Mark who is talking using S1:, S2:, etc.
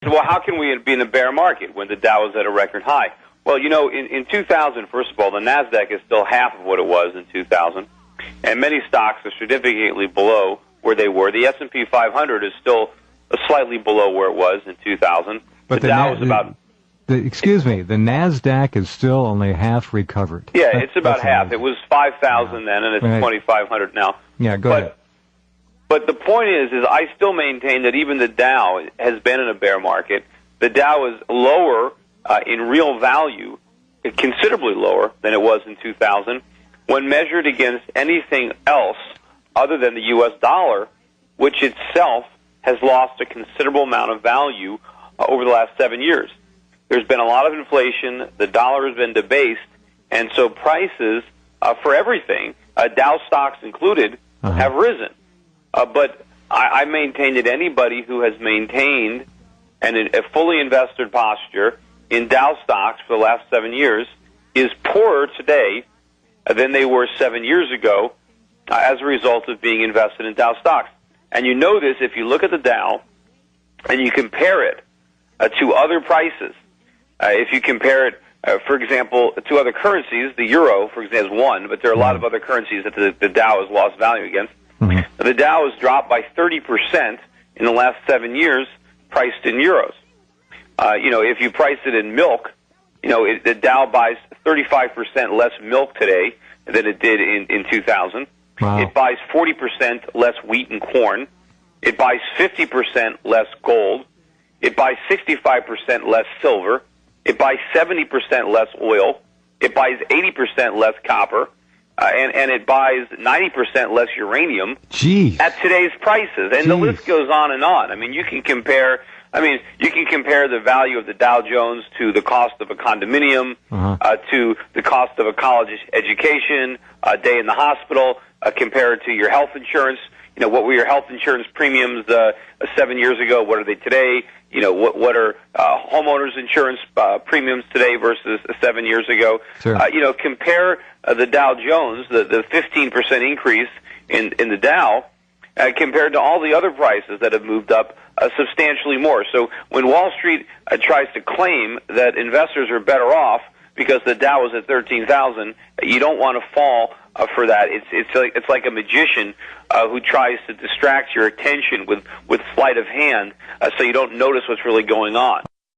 S1: Well, how can we be in a bear market when the Dow is at a record high? Well, you know, in 2000, first of all, the NASDAQ is still half of what it was in 2000, and many stocks are significantly below where they were. The S&P 500 is still slightly below where it was in 2000.
S2: But the Dow is about... excuse me, the NASDAQ is still only half recovered.
S1: Yeah, it's about half. It was 5,000 then, and it's 2,500 now.
S2: Yeah, go ahead.
S1: But the point is I still maintain that even the Dow has been in a bear market. The Dow is lower in real value, considerably lower than it was in 2000, when measured against anything else other than the U.S. dollar, which itself has lost a considerable amount of value over the last 7 years. There's been a lot of inflation. The dollar has been debased, and so prices for everything, Dow stocks included, have risen. But I maintain that anybody who has maintained a fully invested posture in Dow stocks for the last 7 years is poorer today than they were 7 years ago as a result of being invested in Dow stocks. And you know this if you look at the Dow and you compare it to other prices. If you compare it, for example, to other currencies, the euro, for example, is one, but there are a lot of other currencies that the Dow has lost value against. The Dow has dropped by 30% in the last 7 years, priced in euros. You know, if you price it in milk, you know, the Dow buys 35% less milk today than it did in 2000.
S2: Wow.
S1: It buys 40% less wheat and corn. It buys 50% less gold. It buys 65% less silver. It buys 70% less oil. It buys 80% less copper. And it buys 90% less uranium at today's prices. And the list goes on and on. I mean, you can compare the value of the Dow Jones to the cost of a condominium, to the cost of a college education, a day in the hospital, compare it to your health insurance. You know, what were your health insurance premiums 7 years ago? What are they today? You know, what are homeowners insurance premiums today versus 7 years ago?
S2: Sure.
S1: You know, compare the Dow Jones, the 15% increase in the Dow, compared to all the other prices that have moved up substantially more. So when Wall Street tries to claim that investors are better off because the Dow is at 13,000, you don't want to fall for that. It's like a magician who tries to distract your attention with sleight of hand so you don't notice what's really going on.